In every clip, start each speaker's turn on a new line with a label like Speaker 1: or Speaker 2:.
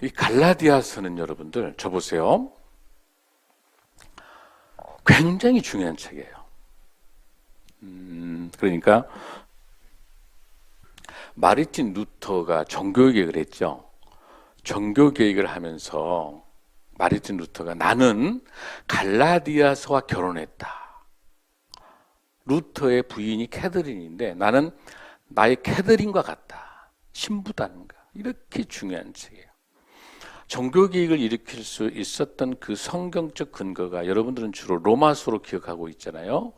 Speaker 1: 이 갈라디아서는 여러분들 저 보세요. 굉장히 중요한 책이에요. 그러니까 마르틴 루터가 종교개혁을 했죠. 종교개혁을 하면서 마르틴 루터가 나는 갈라디아서와 결혼했다. 루터의 부인이 캐더린인데 나는 나의 캐더린과 같다. 신부단가. 이렇게 중요한 책이에요. 종교개혁을 일으킬 수 있었던 그 성경적 근거가 여러분들은 주로 로마서로 기억하고 있잖아요.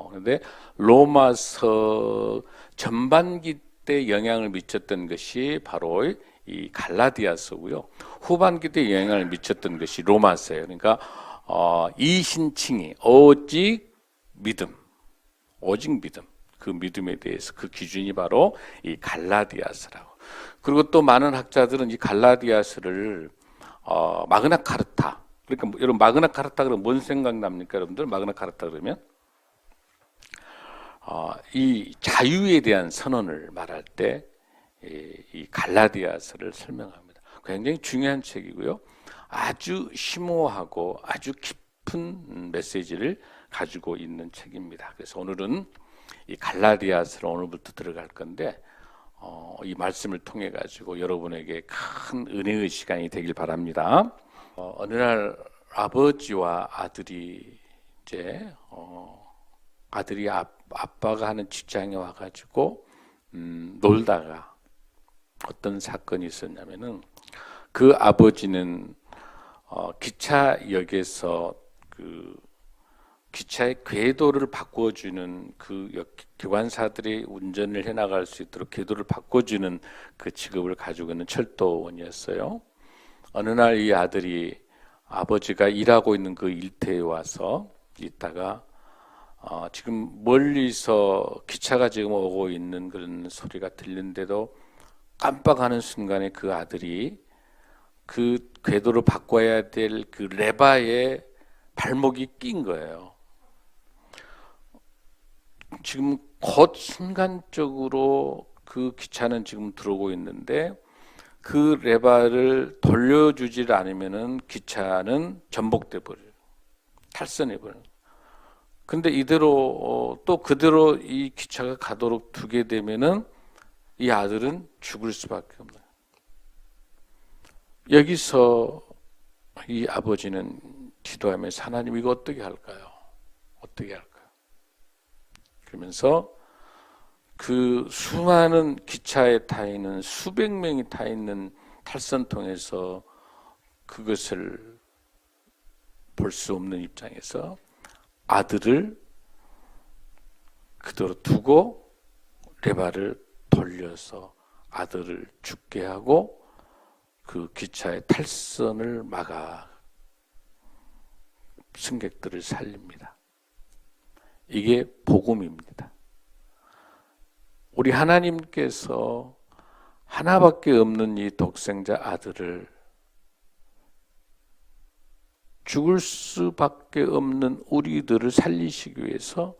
Speaker 1: 그런데 로마서 전반기 때 영향을 미쳤던 것이 바로 이 갈라디아서고요. 후반기 때 영향을 미쳤던 것이 로마서예요. 그러니까 이신칭이 오직 믿음, 그 믿음에 대해서 그 기준이 바로 이 갈라디아서라고. 그리고 또 많은 학자들은 이 갈라디아서를 마그나카르타. 그러니까 여러분 마그나카르타 그러면 뭔 생각납니까, 여러분들? 마그나카르타 그러면 이 자유에 대한 선언을 말할 때 이 갈라디아서를 설명합니다. 굉장히 중요한 책이고요. 아주 심오하고 아주 깊은 메시지를 가지고 있는 책입니다. 그래서 오늘은 이 갈라디아서를 오늘부터 들어갈 건데 이 말씀을 통해 가지고 여러분에게 큰 은혜의 시간이 되길 바랍니다. 어느 날 아버지와 아들이 이제 아들이 아빠가 하는 직장에 와가지고 놀다가 어떤 사건이 있었냐면은 그 아버지는 기차역에서 그 기차의 궤도를 바꿔주는 그 기관사들이 운전을 해나갈 수 있도록 궤도를 바꿔주는 그 직업을 가지고 있는 철도원이었어요. 어느 날 이 아들이 아버지가 일하고 있는 그 일터에 와서 있다가 지금 멀리서 기차가 지금 오고 있는 그런 소리가 들리는데도 깜빡하는 순간에 그 아들이 그 궤도를 바꿔야 될 그 레바에 발목이 낀 거예요. 지금 곧 순간적으로 그 기차는 지금 들어오고 있는데 그 레바를 돌려주질 않으면은 기차는 전복돼 버려요. 탈선해 버려요. 근데 이대로 또 그대로 이 기차가 가도록 두게 되면은 이 아들은 죽을 수밖에 없어요. 여기서 이 아버지는 기도하면서 하나님 이거 어떻게 할까요? 어떻게 할까요? 그러면서 그 수많은 기차에 타 있는 수백 명이 타 있는 탈선통에서 그것을 볼 수 없는 입장에서 아들을 그대로 두고 레바를 돌려서 아들을 죽게 하고 그 기차의 탈선을 막아 승객들을 살립니다. 이게 복음입니다. 우리 하나님께서 하나밖에 없는 이 독생자 아들을 죽을 수밖에 없는 우리들을 살리시기 위해서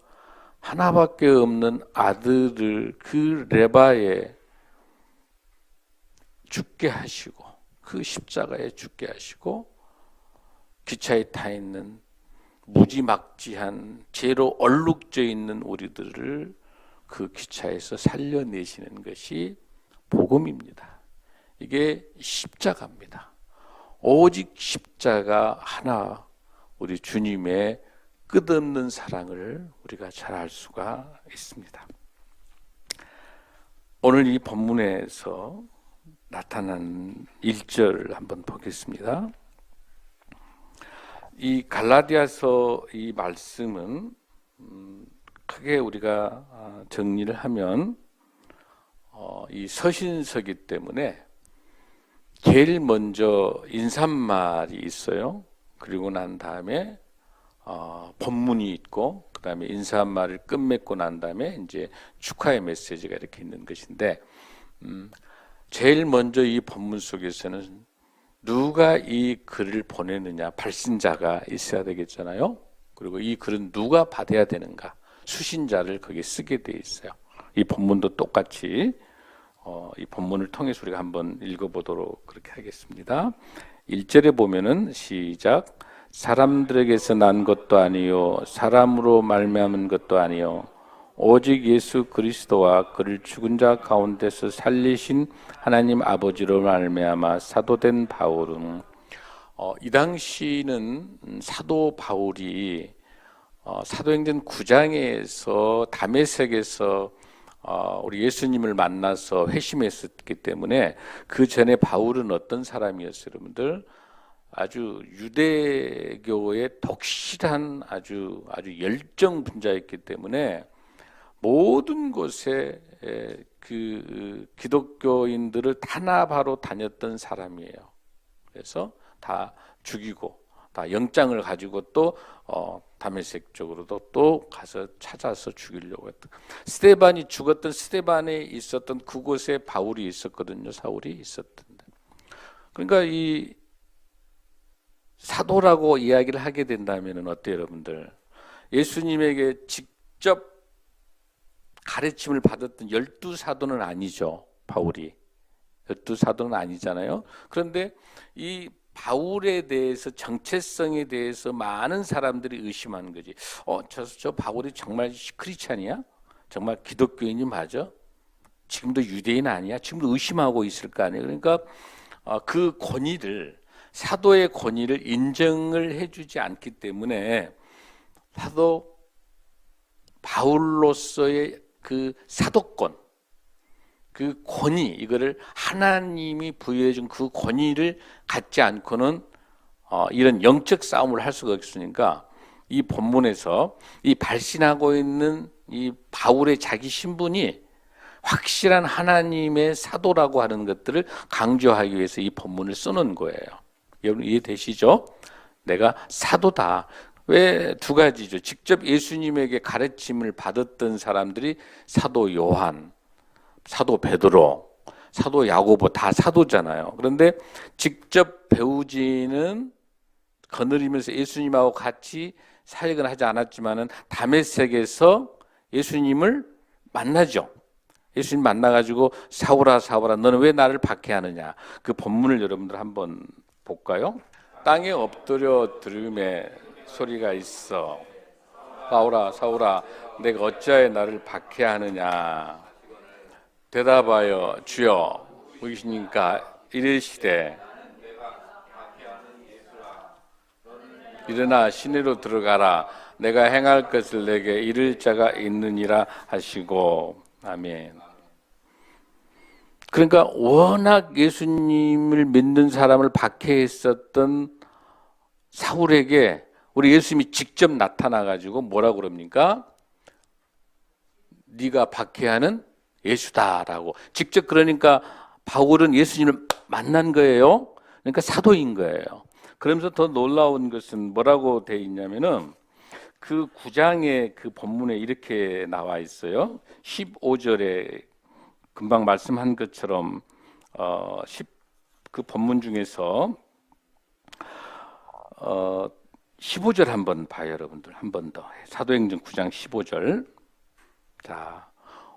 Speaker 1: 하나밖에 없는 아들을 그 레바에 죽게 하시고 그 십자가에 죽게 하시고 기차에 타 있는 무지막지한 죄로 얼룩져 있는 우리들을 그 기차에서 살려내시는 것이 복음입니다. 이게 십자가입니다. 오직 십자가 하나, 우리 주님의 끝없는 사랑을 우리가 잘 알 수가 있습니다. 오늘 이 본문에서 나타난 1절 한번 보겠습니다. 이 갈라디아서 이 말씀은 크게 우리가 정리를 하면 이 서신서기 때문에 제일 먼저 인사말이 있어요. 그리고 난 다음에 본문이 있고 그 다음에 인사말을 끝맺고 난 다음에 이제 축하의 메시지가 이렇게 있는 것인데 제일 먼저 이 본문 속에서는 누가 이 글을 보내느냐, 발신자가 있어야 되겠잖아요. 그리고 이 글은 누가 받아야 되는가, 수신자를 거기에 쓰게 돼 있어요. 이 본문도 똑같이 이 본문을 통해서 우리가 한번 읽어보도록 그렇게 하겠습니다. 1절에 보면은 시작. 사람들에게서 난 것도 아니요 사람으로 말미암은 것도 아니요 오직 예수 그리스도와 그를 죽은 자 가운데서 살리신 하나님 아버지로 말미암아 사도된 바울은 이 당시는 사도 바울이 사도행전 9장에서 다메섹에서 우리 예수님을 만나서 회심했었기 때문에 그 전에 바울은 어떤 사람이었어요, 여러분들? 아주 유대교의 독실한 아주 열정 분자였기 때문에 모든 곳에 그 기독교인들을 탄압하러 다녔던 사람이에요. 그래서 다 죽이고 다 영장을 가지고 또 다메섹 쪽으로도 또 가서 찾아서 죽이려고 했던 스데반이 죽었던 스데반에 있었던 그곳에 바울이 있었거든요. 사울이 있었던데. 그러니까 이 사도라고 이야기를 하게 된다면 어때요, 여러분들? 예수님에게 직접 가르침을 받았던 12사도는 아니죠. 바울이 12사도는 아니잖아요. 그런데 이 바울에 대해서 정체성에 대해서 많은 사람들이 의심하는 거지. 저 바울이 정말 크리스찬이야? 정말 기독교인이 맞아? 지금도 유대인 아니야? 지금도 의심하고 있을 거 아니에요. 그러니까 그 권위를 사도의 권위를 인정을 해주지 않기 때문에 사도 바울로서의 그 사도권, 그 권위, 이거를 하나님이 부여해준 그 권위를 갖지 않고는 이런 영적 싸움을 할 수가 없으니까 이 본문에서 이 발신하고 있는 이 바울의 자기 신분이 확실한 하나님의 사도라고 하는 것들을 강조하기 위해서 이 본문을 써놓은 거예요. 여러분 이해되시죠? 내가 사도다. 왜? 두 가지죠. 직접 예수님에게 가르침을 받았던 사람들이 사도 요한, 사도 베드로, 사도 야고보 다 사도잖아요. 그런데 직접 배우지는 거느리면서 예수님하고 같이 사역은 하지 않았지만은 다메섹에서 예수님을 만나죠. 예수님 만나가지고 사울아 사울아 너는 왜 나를 박해하느냐. 그 본문을 여러분들 한번 볼까요? 땅에 엎드려 들음에 소리가 있어. 사울아 사울아 내가 어찌하여 나를 박해하느냐. 대답하여 주여 보이시니까 이르시되 일어나 시내로 들어가라. 내가 행할 것을 내게 이를 자가 있느니라 하시고. 아멘. 그러니까 워낙 예수님을 믿는 사람을 박해했었던 사울에게 우리 예수님이 직접 나타나 가지고 뭐라고 그럽니까? 네가 박해하는 예수다라고 직접. 그러니까 바울은 예수님을 만난 거예요. 그러니까 사도인 거예요. 그러면서 더 놀라운 것은 뭐라고 돼 있냐면은 그 9장의 그 본문에 이렇게 나와 있어요. 15절에 금방 말씀한 것처럼 그 본문 중에서 15절 한번 봐요, 여러분들. 한 번 더. 사도행전 9장 15절. 자,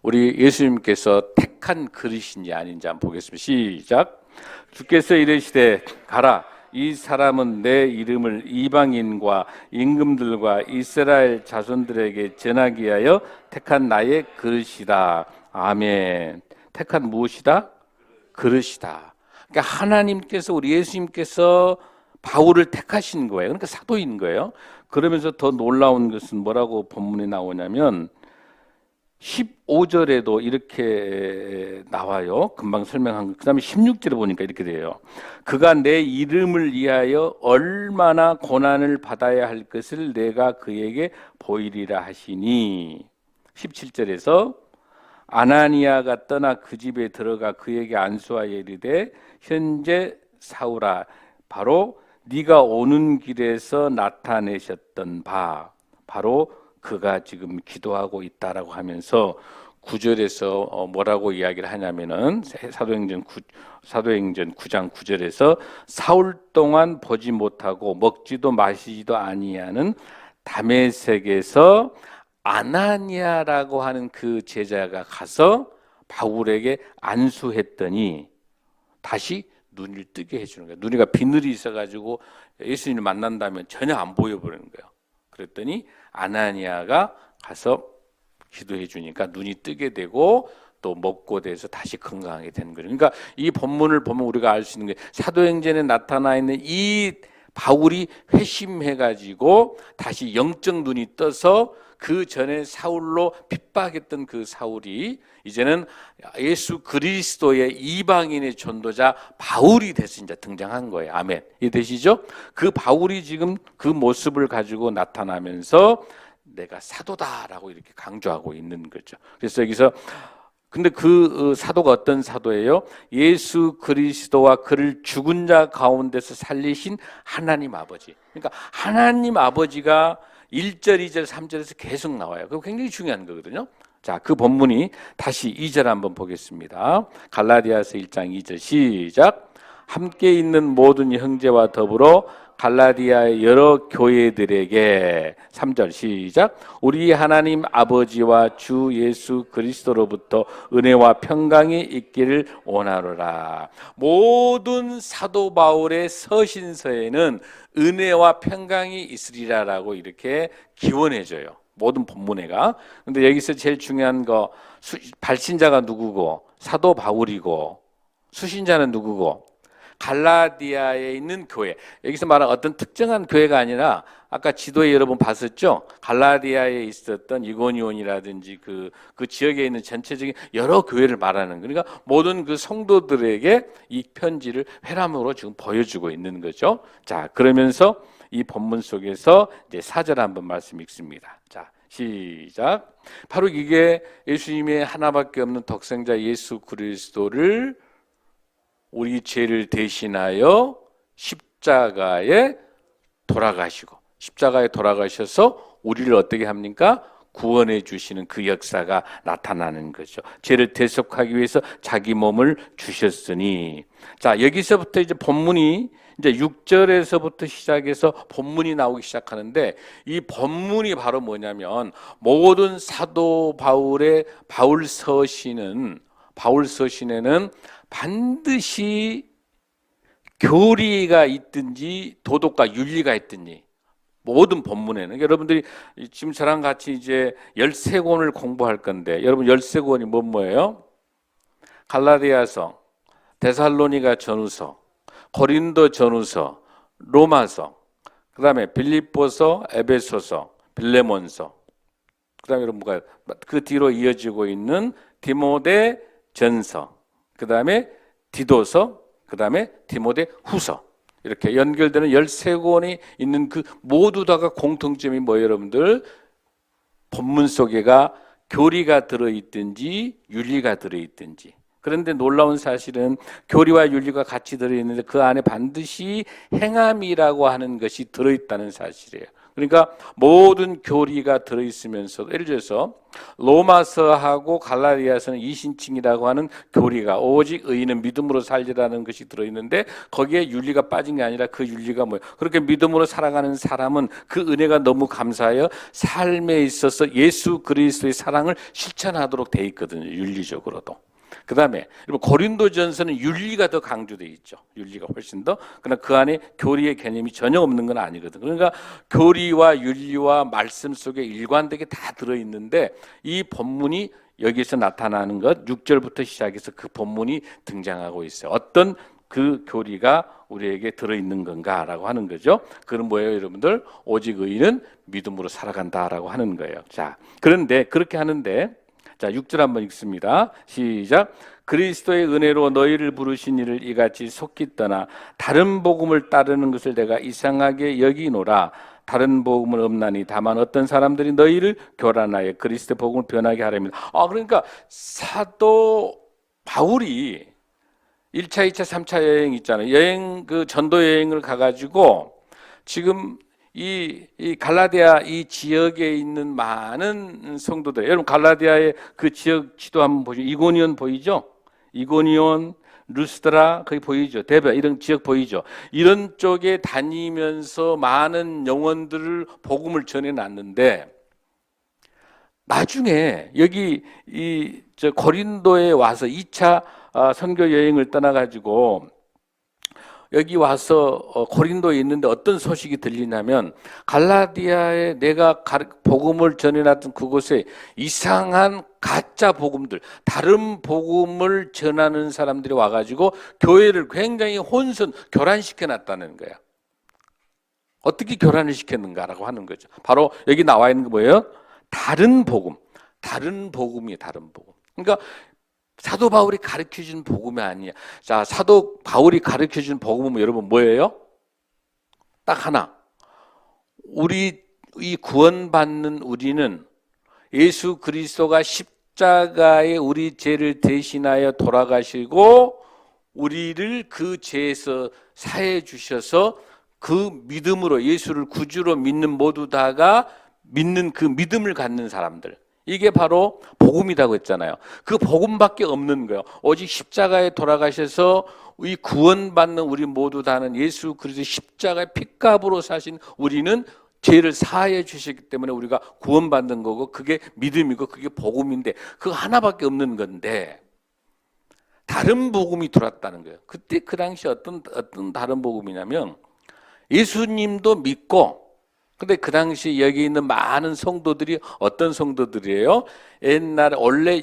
Speaker 1: 우리 예수님께서 택한 그릇인지 아닌지 한번 보겠습니다. 시작. 주께서 이르시되 가라. 이 사람은 내 이름을 이방인과 임금들과 이스라엘 자손들에게 전하기 위하여 택한 나의 그릇이다. 아멘. 택한 무엇이다? 그릇이다. 그러니까 하나님께서 우리 예수님께서 바울을 택하신 거예요. 그러니까 사도인 거예요. 그러면서 더 놀라운 것은 뭐라고 본문에 나오냐면 15절에도 이렇게 나와요. 금방 설명한 거. 그 다음에 16절에 보니까 이렇게 돼요. 그가 내 이름을 위하여 얼마나 고난을 받아야 할 것을 내가 그에게 보이리라 하시니. 17절에서 아나니아가 떠나 그 집에 들어가 그에게 안수하여 이르되 현재 사울아 바로 네가 오는 길에서 나타내셨던 바 바로 그가 지금 기도하고 있다라고 하면서 9절에서 뭐라고 이야기를 하냐면은 사도행전 9장 9절에서 사울 동안 보지 못하고 먹지도 마시지도 아니하는 다메섹에서 아나니아라고 하는 그 제자가 가서 바울에게 안수했더니 다시 눈을 뜨게 해주는 거예요. 눈이가 비늘이 있어가지고 예수님을 만난다면 전혀 안 보여버리는 거예요. 그랬더니 아나니아가 가서 기도해 주니까 눈이 뜨게 되고 또 먹고 돼서 다시 건강하게 되는 거예요. 그러니까 이 본문을 보면 우리가 알 수 있는 게 사도행전에 나타나 있는 이 바울이 회심해가지고 다시 영적 눈이 떠서 그 전에 사울로 핍박했던 그 사울이 이제는 예수 그리스도의 이방인의 전도자 바울이 돼서 이제 등장한 거예요. 아멘. 이해되시죠? 그 바울이 지금 그 모습을 가지고 나타나면서 내가 사도다라고 이렇게 강조하고 있는 거죠. 그래서 여기서 근데 그 사도가 어떤 사도예요? 예수 그리스도와 그를 죽은 자 가운데서 살리신 하나님 아버지. 그러니까 하나님 아버지가 1절, 2절, 3절에서 계속 나와요. 그거 굉장히 중요한 거거든요. 자, 그 본문이 다시 2절 한번 보겠습니다. 갈라디아서 1장 2절 시작. 함께 있는 모든 형제와 더불어 갈라디아의 여러 교회들에게 3절 시작. 우리 하나님 아버지와 주 예수 그리스도로부터 은혜와 평강이 있기를 원하노라. 모든 사도 바울의 서신서에는 은혜와 평강이 있으리라라고 이렇게 기원해줘요. 모든 본문에가. 근데 여기서 제일 중요한 거 발신자가 누구고 사도 바울이고 수신자는 누구고 갈라디아에 있는 교회. 여기서 말하는 어떤 특정한 교회가 아니라 아까 지도에 여러분 봤었죠? 갈라디아에 있었던 이고니온이라든지 그 지역에 있는 전체적인 여러 교회를 말하는 그러니까 모든 그 성도들에게 이 편지를 회람으로 지금 보여주고 있는 거죠. 자, 그러면서 이 본문 속에서 이제 4절 한번 말씀 읽습니다. 자, 시작. 바로 이게 예수님의 하나밖에 없는 독생자 예수 그리스도를 우리 죄를 대신하여 십자가에 돌아가시고 십자가에 돌아가셔서 우리를 어떻게 합니까? 구원해 주시는 그 역사가 나타나는 거죠. 죄를 대속하기 위해서 자기 몸을 주셨으니. 자, 여기서부터 이제 본문이 이제 6절에서부터 시작해서 본문이 나오기 시작하는데 이 본문이 바로 뭐냐면 모든 사도 바울의 바울 서신에는 반드시 교리가 있든지 도덕과 윤리가 있든지 모든 본문에는 여러분들이 지금 저랑 같이 이제 13권을 공부할 건데 여러분 13권이 뭐예요? 갈라디아서, 데살로니가 전후서, 고린도 전후서, 로마서, 그다음에 빌립보서, 에베소서, 빌레몬서, 그다음에 여러분 뭐가 그 뒤로 이어지고 있는 디모데 전서, 그다음에 디도서, 그다음에 디모데 후서 이렇게 연결되는 13권이 있는 그 모두 다가 공통점이 뭐예요, 여러분들? 본문 속에가 교리가 들어있든지 윤리가 들어있든지. 그런데 놀라운 사실은 교리와 윤리가 같이 들어있는데 그 안에 반드시 행함이라고 하는 것이 들어있다는 사실이에요. 그러니까 모든 교리가 들어있으면서 예를 들어서 로마서하고 갈라디아서는 이신칭이라고 하는 교리가 오직 의인은 믿음으로 살리라는 것이 들어있는데 거기에 윤리가 빠진 게 아니라 그 윤리가 뭐예요? 그렇게 믿음으로 살아가는 사람은 그 은혜가 너무 감사하여 삶에 있어서 예수 그리스도의 사랑을 실천하도록 돼 있거든요. 윤리적으로도. 그 다음에 고린도전서는 윤리가 더 강조되어 있죠. 윤리가 훨씬 더. 그러나 그 안에 교리의 개념이 전혀 없는 건 아니거든. 그러니까 교리와 윤리와 말씀 속에 일관되게 다 들어있는데 이 본문이 여기서 나타나는 것 6절부터 시작해서 그 본문이 등장하고 있어요. 어떤 그 교리가 우리에게 들어있는 건가라고 하는 거죠. 그건 뭐예요, 여러분들? 오직 의인은 믿음으로 살아간다라고 하는 거예요. 자, 그런데 그렇게 하는데 자, 6절 한번 읽습니다. 시작. 그리스도의 은혜로 너희를 부르신 이를 이같이 속히 떠나 다른 복음을 따르는 것을 내가 이상하게 여기노라. 다른 복음은 없나니 다만 어떤 사람들이 너희를 교란하여 그리스도 복음을 변하게 하렵니다. 그러니까 사도 바울이 1차, 2차, 3차 여행 있잖아요. 그 전도 여행을 가가지고 지금 이 갈라디아 이 지역에 있는 많은 성도들, 여러분 갈라디아의 그 지역 지도 한번 보시죠. 이고니온 보이죠? 이고니온, 루스드라 거기 보이죠? 데베 이런 지역 보이죠? 이런 쪽에 다니면서 많은 영혼들을 복음을 전해놨는데 나중에 여기 저 고린도에 와서 2차 선교 여행을 떠나가지고 여기 와서 고린도에 있는데 어떤 소식이 들리냐면 갈라디아에 내가 복음을 전해놨던 그곳에 이상한 가짜 복음들, 다른 복음을 전하는 사람들이 와가지고 교회를 굉장히 교란시켜놨다는 거야. 어떻게 교란을 시켰는가라고 하는 거죠. 바로 여기 나와 있는 게 뭐예요? 다른 복음. 다른 복음이에요. 다른 복음. 그러니까 사도 바울이 가르쳐준 복음이 아니야. 자, 사도 바울이 가르쳐준 복음은 여러분 뭐예요? 딱 하나. 이 구원받는 우리는 예수 그리스도가 십자가에 우리 죄를 대신하여 돌아가시고 우리를 그 죄에서 사해 주셔서 그 믿음으로 예수를 구주로 믿는 모두 다가 믿는 그 믿음을 갖는 사람들. 이게 바로 복음이라고 했잖아요. 그 복음밖에 없는 거예요. 오직 십자가에 돌아가셔서 이 구원받는 우리 모두 다는 예수 그리스도의 십자가의 핏값으로 사신 우리는 죄를 사하여 주셨기 때문에 우리가 구원받는 거고 그게 믿음이고 그게 복음인데 그거 하나밖에 없는 건데 다른 복음이 들어왔다는 거예요. 그때 그 당시 어떤 다른 복음이냐면 예수님도 믿고 근데 그 당시 여기 있는 많은 성도들이 어떤 성도들이에요? 옛날에 원래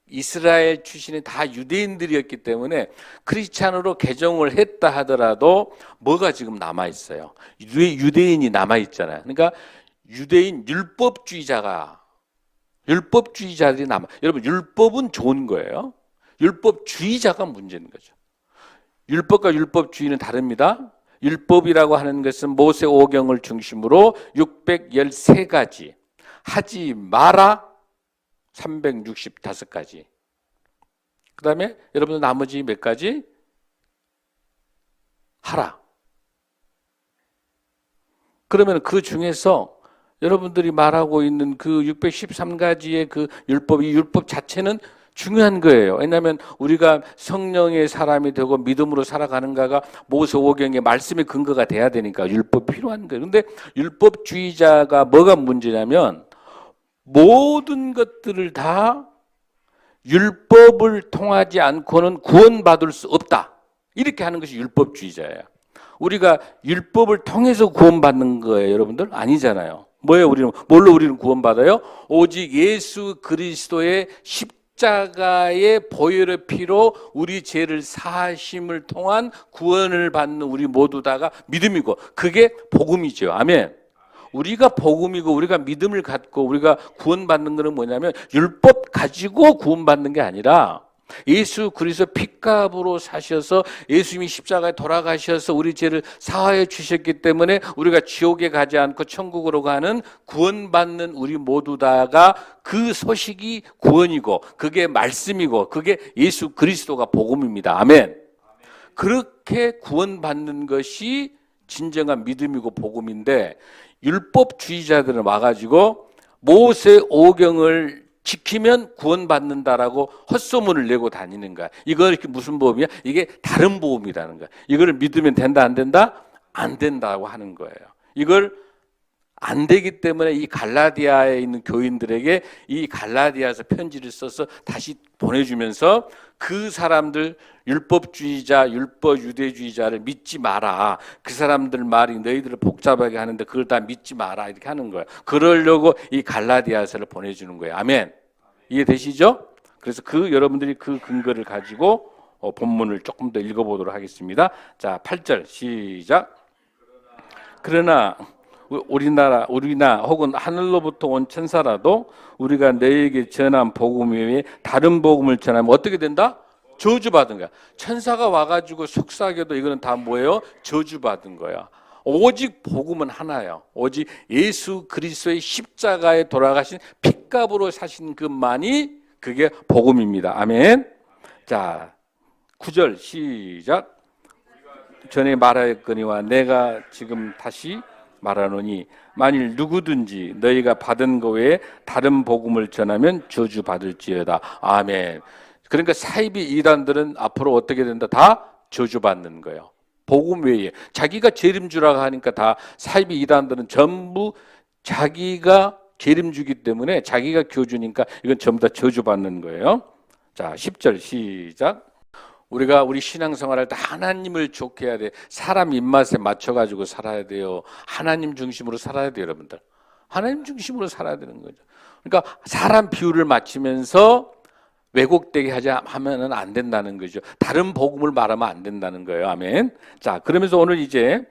Speaker 1: 이스라엘 출신이 다 유대인들이었기 때문에 크리스찬으로 개종을 했다 하더라도 뭐가 지금 남아있어요? 유대인이 남아있잖아요. 그러니까 유대인 율법주의자들이 남아. 여러분 율법은 좋은 거예요. 율법주의자가 문제인 거죠. 율법과 율법주의는 다릅니다. 율법이라고 하는 것은 모세 오경을 중심으로 613가지, 하지 마라 365가지. 그 다음에 여러분 나머지 몇 가지? 하라. 그러면 그 중에서 여러분들이 말하고 있는 그 613가지의 그 율법, 이 율법 자체는 중요한 거예요. 왜냐하면 우리가 성령의 사람이 되고 믿음으로 살아가는가가 모세오경의 말씀의 근거가 돼야 되니까 율법이 필요한 거예요. 그런데 율법주의자가 뭐가 문제냐면 모든 것들을 다 율법을 통하지 않고는 구원받을 수 없다. 이렇게 하는 것이 율법주의자예요. 우리가 율법을 통해서 구원받는 거예요, 여러분들? 아니잖아요. 뭐예요? 뭘로 우리는 구원받아요? 오직 예수 그리스도의 십자가의 보혈의 피로 우리 죄를 사하심을 통한 구원을 받는 우리 모두 다가 믿음이고 그게 복음이죠. 아멘. 우리가 복음이고 우리가 믿음을 갖고 우리가 구원받는 것은 뭐냐면 율법 가지고 구원받는 게 아니라 예수 그리스도 핏값으로 사셔서 예수님이 십자가에 돌아가셔서 우리 죄를 사하여 주셨기 때문에 우리가 지옥에 가지 않고 천국으로 가는 구원받는 우리 모두 다가 그 소식이 구원이고 그게 말씀이고 그게 예수 그리스도가 복음입니다. 아멘. 그렇게 구원받는 것이 진정한 믿음이고 복음인데 율법주의자들은 와가지고 모세 오경을 지키면 구원받는다라고 헛소문을 내고 다니는 거야. 이거 이렇게 무슨 보험이야? 이게 다른 보험이라는 거야. 이걸 믿으면 된다, 안 된다? 안 된다고 하는 거예요. 이걸 안 되기 때문에 이 갈라디아에 있는 교인들에게 이 갈라디아서 편지를 써서 다시 보내주면서 그 사람들 율법주의자, 율법 유대주의자를 믿지 마라. 그 사람들 말이 너희들을 복잡하게 하는데 그걸 다 믿지 마라. 이렇게 하는 거예요. 그러려고 이 갈라디아서를 보내주는 거예요. 아멘. 이해되시죠? 그래서 여러분들이 그 근거를 가지고 본문을 조금 더 읽어보도록 하겠습니다. 자, 8절 시작. 그러나 우리나 혹은 하늘로부터 온 천사라도 우리가 너에게 전한 복음 외에 다른 복음을 전하면 어떻게 된다? 저주받은 거야. 천사가 와가지고 속삭여도 이거는 다 뭐예요? 저주받은 거야. 오직 복음은 하나예요. 오직 예수 그리스도의 십자가에 돌아가신 핏값으로 사신 그만이 그게 복음입니다. 아멘. 자, 9절 시작. 전에 말하였거니와 내가 지금 다시 말하노니 만일 누구든지 너희가 받은 것 외에 다른 복음을 전하면 저주받을지어다. 아멘. 그러니까 사이비 이단들은 앞으로 어떻게 된다? 다 저주받는 거예요. 복음 외에 자기가 재림주라고 하니까 다 사이비 이단들은 전부 자기가 재림주기 때문에 자기가 교주니까 이건 전부 다 저주받는 거예요. 자, 10절 시작. 우리가 우리 신앙생활할 때 하나님을 좋게 해야 돼. 사람 입맛에 맞춰가지고 살아야 돼요. 하나님 중심으로 살아야 돼요, 여러분들. 하나님 중심으로 살아야 되는 거죠. 그러니까 사람 비율을 맞추면서 왜곡되게 하면은 안 된다는 거죠. 다른 복음을 말하면 안 된다는 거예요. 아멘. 자, 그러면서 오늘 이제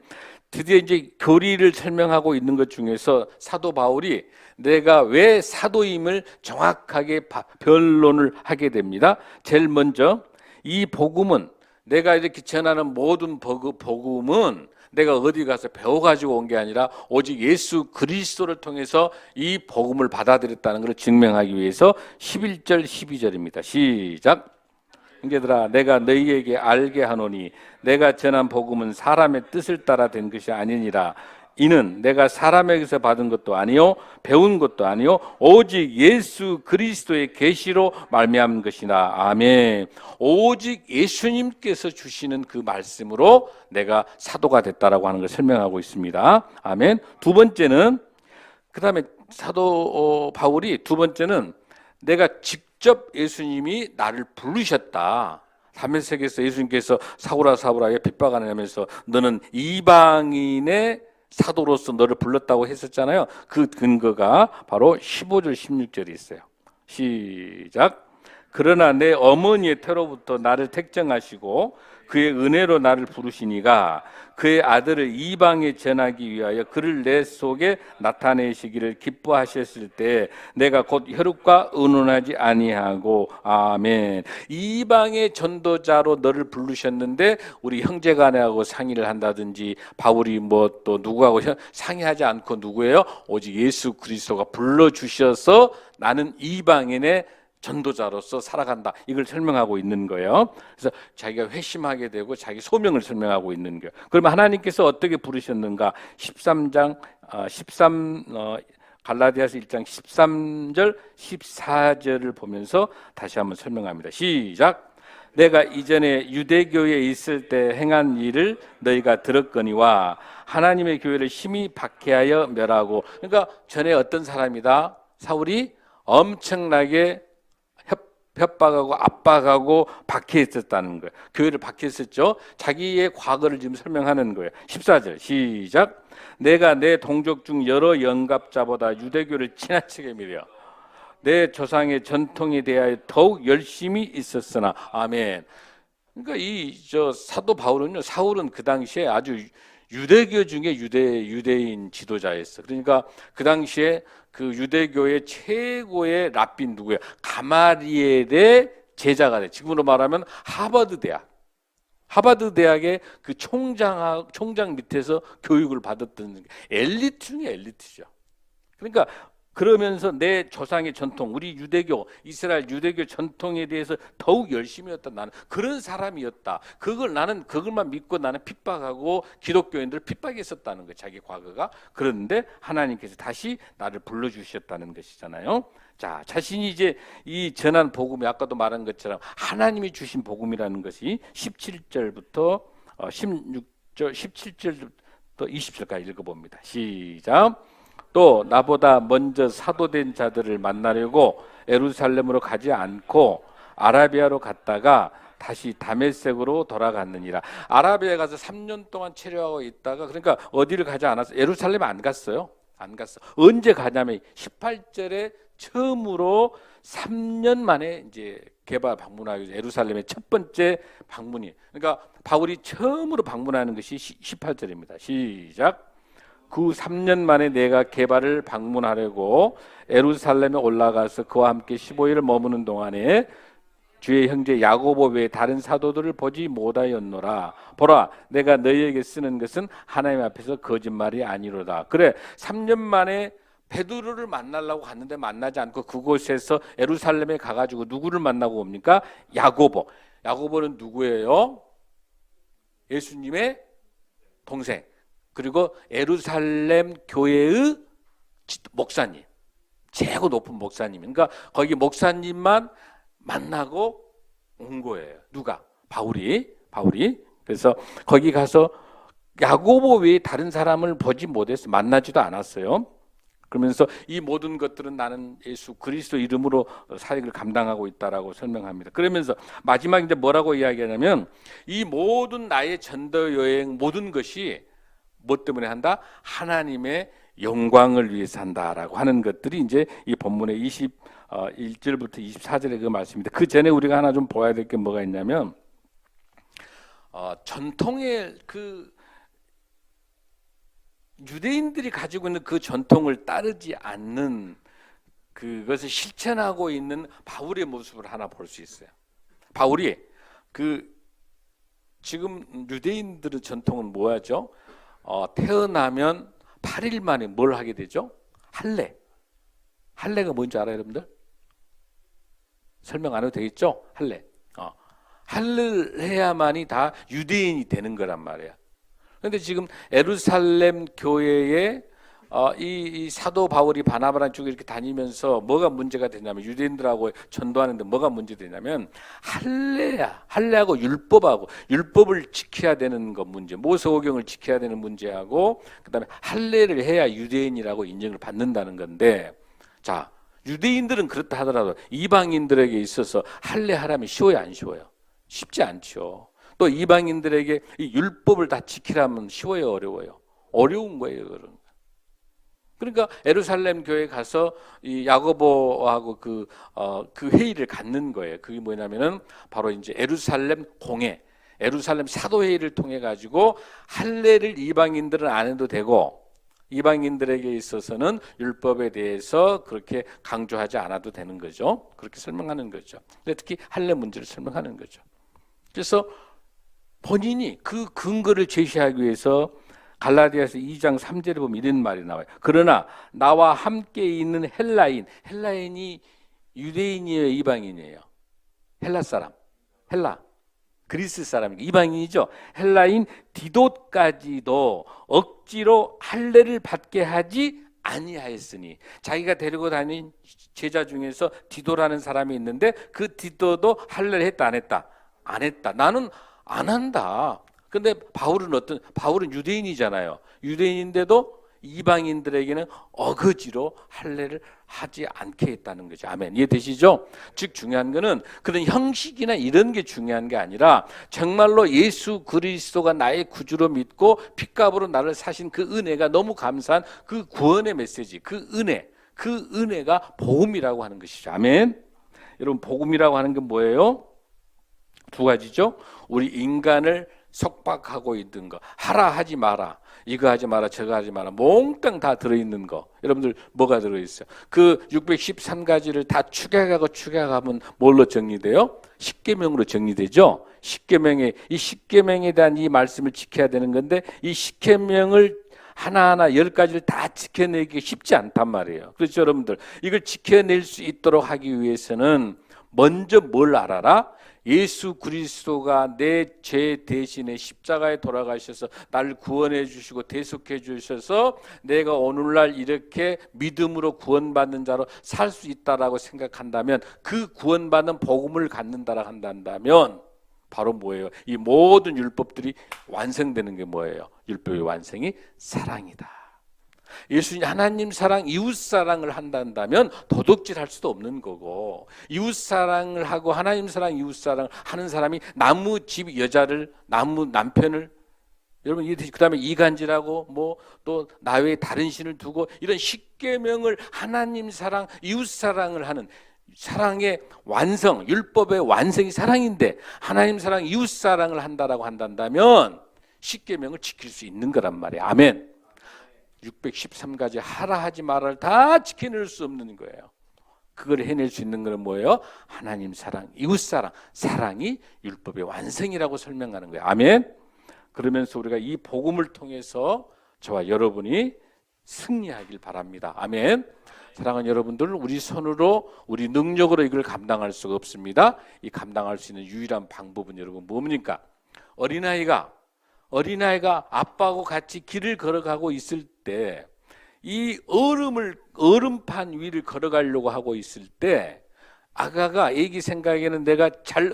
Speaker 1: 드디어 이제 교리를 설명하고 있는 것 중에서 사도 바울이 내가 왜 사도임을 정확하게 변론을 하게 됩니다. 제일 먼저 이 복음은 내가 이렇게 전하는 모든 복음은 내가 어디 가서 배워가지고 온 게 아니라 오직 예수 그리스도를 통해서 이 복음을 받아들였다는 것을 증명하기 위해서 11절 12절입니다. 시작. 형제들아 내가 너희에게 알게 하노니 내가 전한 복음은 사람의 뜻을 따라 된 것이 아니니라. 이는 내가 사람에게서 받은 것도 아니요 배운 것도 아니요 오직 예수 그리스도의 계시로 말미암은 것이나. 아멘. 오직 예수님께서 주시는 그 말씀으로 내가 사도가 됐다라고 하는 걸 설명하고 있습니다. 아멘. 두 번째는 그다음에 사도 바울이 두 번째는 내가 직접 예수님이 나를 부르셨다. 다메섹에서 예수님께서 사울아 사울아 핍박하면서 너는 이방인의 사도로서 너를 불렀다고 했었잖아요. 그 근거가 바로 15절 16절이 있어요. 시작. 그러나 내 어머니의 태로부터 나를 택정하시고 그의 은혜로 나를 부르시니가 그의 아들을 이방에 전하기 위하여 그를 내 속에 나타내시기를 기뻐하셨을 때 내가 곧 혈육과 의논하지 아니하고. 아멘. 이방의 전도자로 너를 부르셨는데 우리 형제간에하고 상의를 한다든지 바울이 뭐 또 누구하고 상의하지 않고 누구예요? 오직 예수 그리스도가 불러주셔서 나는 이방인의 전도자로서 살아간다. 이걸 설명하고 있는 거예요. 그래서 자기가 회심하게 되고 자기 소명을 설명하고 있는 거예요. 그러면 하나님께서 어떻게 부르셨는가? 13장 갈라디아서 1장 13절 14절을 보면서 다시 한번 설명합니다. 시작. 내가 이전에 유대교에 있을 때 행한 일을 너희가 들었거니와 하나님의 교회를 심히 박해하여 멸하고. 그러니까 전에 어떤 사람이다? 사울이 엄청나게 협박하고 압박하고 박해했었다는 거예요. 교회를 박해했었죠. 자기의 과거를 지금 설명하는 거예요. 14절 시작. 내가 내 동족 중 여러 영갑자보다 유대교를 지나치게 미려 내 조상의 전통에 대하여 더욱 열심히 있었으나. 아멘. 그러니까 이 사도 바울은요, 사울은 그 당시에 아주 유대교 중에 유대인 지도자였어. 그러니까 그 당시에 그 유대교의 최고의 랍빈 누구야? 가마리엘의 제자가 돼. 지금으로 말하면 하버드 대학의 그 총장 밑에서 교육을 받았던 엘리트 중에 엘리트죠. 그러니까 그러면서 내 조상의 전통, 우리 유대교, 이스라엘 유대교 전통에 대해서 더욱 열심히 했다. 나는 그런 사람이었다. 그걸만 믿고 나는 핍박하고 기독교인들을 핍박했었다는 거예요. 자기 과거가. 그런데 하나님께서 다시 나를 불러주셨다는 것이잖아요. 자, 자신이 이제 이 전한 복음이 아까도 말한 것처럼 하나님이 주신 복음이라는 것이 17절부터 17절부터 20절까지 읽어봅니다. 시작. 또 나보다 먼저 사도된 자들을 만나려고 예루살렘으로 가지 않고 아라비아로 갔다가 다시 다메섹으로 돌아갔느니라. 아라비아에 가서 3년 동안 체류하고 있다가 그러니까 어디를 가지 않았어요. 예루살렘 안 갔어요. 안 갔어. 언제 가냐면 18절에 처음으로 3년 만에 이제 개발 방문하기 예루살렘의 첫 번째 방문이. 그러니까 바울이 처음으로 방문하는 것이 18절입니다. 시작. 그 3년 만에 내가 게바를 방문하려고 예루살렘에 올라가서 그와 함께 15일을 머무는 동안에 주의 형제 야고보 외에 다른 사도들을 보지 못하였노라. 보라, 내가 너희에게 쓰는 것은 하나님 앞에서 거짓말이 아니로다. 그래, 3년 만에 베드로를 만나려고 갔는데 만나지 않고 그곳에서 예루살렘에 가가지고 누구를 만나고 옵니까? 야고보. 야고보는 누구예요? 예수님의 동생. 그리고 예루살렘 교회의 목사님, 최고 높은 목사님. 그러니까 거기 목사님만 만나고 온 거예요. 누가? 바울이. 그래서 거기 가서 야고보 외에 다른 사람을 보지 못했어요. 만나지도 않았어요. 그러면서 이 모든 것들은 나는 예수 그리스도 이름으로 사역을 감당하고 있다라고 설명합니다. 그러면서 마지막 이제 뭐라고 이야기하냐면 이 모든 나의 전도 여행 모든 것이 뭐 때문에 한다? 하나님의 영광을 위해서 한다라고 하는 것들이 이제 이 본문의 21절부터 24절의 그 말씀입니다. 그 전에 우리가 하나 좀 보아야 될 게 뭐가 있냐면 전통의 그 유대인들이 가지고 있는 그 전통을 따르지 않는 그것을 실천하고 있는 바울의 모습을 하나 볼 수 있어요. 바울이 그 지금 유대인들의 전통은 뭐하죠? 태어나면 8일 만에 뭘 하게 되죠? 할례. 할례가 뭔지 알아요, 여러분들? 설명 안 해도 되겠죠? 할례. 할례를 해야만이 다 유대인이 되는 거란 말이에요. 그런데 지금 예루살렘 교회에 이 사도 바울이 바나바랑 쪽에 이렇게 다니면서 뭐가 문제가 되냐면 유대인들하고 전도하는데 뭐가 문제되냐면 할례야. 할례하고 율법을 지켜야 되는 것 문제, 모세오경을 지켜야 되는 문제하고 그다음에 할례를 해야 유대인이라고 인정을 받는다는 건데, 자 유대인들은 그렇다 하더라도 이방인들에게 있어서 할례하라면 쉬워요, 안 쉬워요? 쉽지 않죠. 또 이방인들에게 이 율법을 다 지키라면 쉬워요, 어려워요? 어려운 거예요, 그런. 그러니까 예루살렘 교회에 가서 이 야고보하고 그 회의를 갖는 거예요. 그게 뭐냐면은 바로 이제 예루살렘 공회, 예루살렘 사도회의를 통해 가지고 할례를 이방인들은 안 해도 되고 이방인들에게 있어서는 율법에 대해서 그렇게 강조하지 않아도 되는 거죠. 그렇게 설명하는 거죠. 특히 할례 문제를 설명하는 거죠. 그래서 본인이 그 근거를 제시하기 위해서 갈라디아서 2장 3절에 보면 이런 말이 나와요. 그러나 나와 함께 있는 헬라인이 유대인이에요, 이방인이에요? 헬라 사람, 그리스 사람, 이방인이죠. 헬라인 디도까지도 억지로 할례를 받게 하지 아니하였으니, 자기가 데리고 다닌 제자 중에서 디도라는 사람이 있는데 그 디도도 할례를 했다 안 했다? 안 했다. 나는 안 한다. 근데 바울은 유대인이잖아요. 유대인인데도 이방인들에게는 어거지로 할례를 하지 않게 했다는 거죠. 아멘. 이해되시죠? 즉 중요한 거는 그런 형식이나 이런 게 중요한 게 아니라 정말로 예수 그리스도가 나의 구주로 믿고 핏값으로 나를 사신 그 은혜가 너무 감사한 그 구원의 메시지, 그 은혜가 복음이라고 하는 것이죠. 아멘. 여러분, 복음이라고 하는 게 뭐예요? 두 가지죠. 우리 인간을 속박하고 있는 거, 하라 하지 마라, 이거 하지 마라, 저거 하지 마라, 몽땅 다 들어있는 거. 여러분들 뭐가 들어있어요? 그 613가지를 다 축약하면 뭘로 정리돼요? 십계명으로 정리되죠. 이 십계명에 대한 이 말씀을 지켜야 되는 건데 이 십계명을 하나하나 10가지를 다 지켜내기 쉽지 않단 말이에요. 그렇죠, 여러분들? 이걸 지켜낼 수 있도록 하기 위해서는 먼저 뭘 알아라? 예수 그리스도가 내 죄 대신에 십자가에 돌아가셔서 나를 구원해 주시고 대속해 주셔서 내가 오늘날 이렇게 믿음으로 구원받는 자로 살 수 있다라고 생각한다면, 그 구원받는 복음을 갖는다라 한다면 바로 뭐예요? 이 모든 율법들이 완성되는 게 뭐예요? 율법의 완성이 사랑이다. 예수님 하나님 사랑, 이웃 사랑을 한다면 도둑질할 수도 없는 거고, 이웃 사랑을 하고 하나님 사랑, 이웃 사랑을 하는 사람이 나무집 여자를, 나무 남편을, 여러분 이해되시죠? 그다음에 이간질하고 뭐 또 나 외에 다른 신을 두고 이런 십계명을, 하나님 사랑, 이웃 사랑을 하는 사랑의 완성, 율법의 완성이 사랑인데 하나님 사랑, 이웃 사랑을 한다라고 한다면 십계명을 지킬 수 있는 거란 말이에요. 아멘. 613가지 하라 하지 말아를 다 지켜낼 수 없는 거예요. 그걸 해낼 수 있는 건 뭐예요? 하나님 사랑, 이웃 사랑, 사랑이 율법의 완성이라고 설명하는 거예요. 아멘. 그러면서 우리가 이 복음을 통해서 저와 여러분이 승리하길 바랍니다. 아멘. 사랑하는 여러분들, 우리 손으로, 우리 능력으로 이걸 감당할 수가 없습니다. 이 감당할 수 있는 유일한 방법은 여러분 뭡니까? 어린아이가 아빠하고 같이 길을 걸어가고 있을 때, 이 얼음판 위를 걸어가려고 하고 있을 때 아가가 애기 생각에는 내가 잘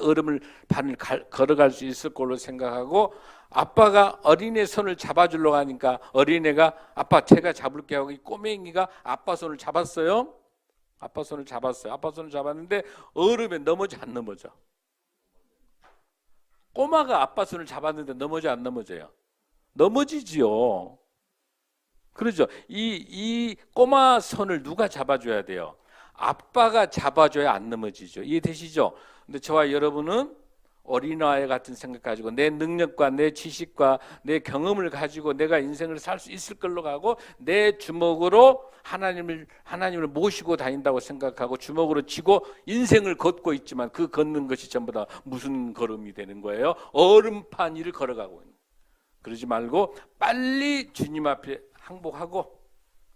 Speaker 1: 판을 걸어갈 수 있을 걸로 생각하고 아빠가 어린애 손을 잡아주려고 하니까 어린애가 아빠 제가 잡을게 하고 이 꼬맹이가 아빠 손을 잡았어요. 아빠 손을 잡았어요. 아빠 손을 잡았는데 얼음에 넘어져 안 넘어져? 꼬마가 아빠 손을 잡았는데 넘어져 안 넘어져요? 넘어지지요. 그렇죠. 이 꼬마 손을 누가 잡아줘야 돼요? 아빠가 잡아줘야 안 넘어지죠. 이해되시죠? 근데 저와 여러분은 어린아이 같은 생각 가지고 내 능력과 내 지식과 내 경험을 가지고 내가 인생을 살 수 있을 걸로 가고 내 주먹으로 하나님을 모시고 다닌다고 생각하고 주먹으로 쥐고 인생을 걷고 있지만 그 걷는 것이 전부 다 무슨 걸음이 되는 거예요? 얼음판 위를 걸어가고 있는. 그러지 말고 빨리 주님 앞에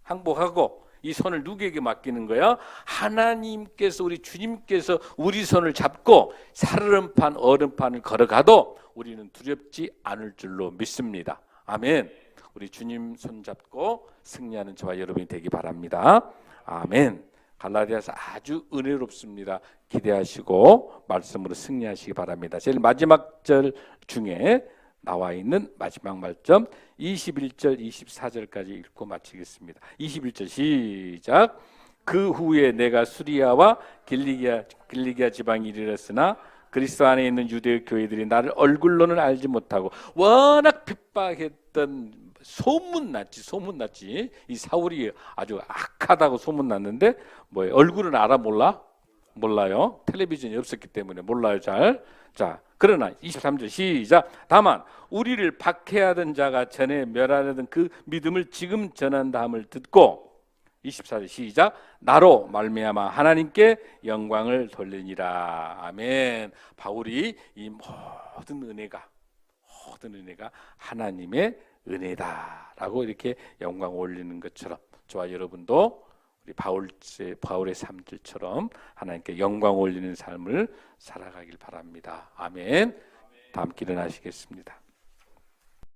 Speaker 1: 항복하고 이 손을 누구에게 맡기는 거야? 하나님께서 우리 주님께서 우리 손을 잡고 살얼음판 얼음판을 걸어가도 우리는 두렵지 않을 줄로 믿습니다. 아멘. 우리 주님 손 잡고 승리하는 저와 여러분이 되기 바랍니다. 아멘. 갈라디아서 아주 은혜롭습니다. 기대하시고 말씀으로 승리하시기 바랍니다. 제일 마지막 절 중에 나와 있는 마지막 말씀 21절 24절까지 읽고 마치겠습니다. 21절 시작. 그 후에 내가 수리아와 길리기아 지방에 이르렀으나 그리스도 안에 있는 유대 교회들이 나를 얼굴로는 알지 못하고 워낙 핍박했던 소문났지. 이 사울이 아주 악하다고 소문났는데 뭐예요? 얼굴은 알아 몰라요. 텔레비전이 없었기 때문에 몰라요 잘. 자, 그러나 23절 시작. 다만 우리를 박해하던 자가 전에 멸하려던 그 믿음을 지금 전한다 함을 듣고 24절 시작. 나로 말미암아 하나님께 영광을 돌리니라. 아멘. 바울이 이 모든 은혜가 하나님의 은혜다라고 이렇게 영광 올리는 것처럼 저와 여러분도 우리 바울의 삶들처럼 하나님께 영광 올리는 삶을 살아가길 바랍니다. 아멘. 다 함께 일어나시겠습니다.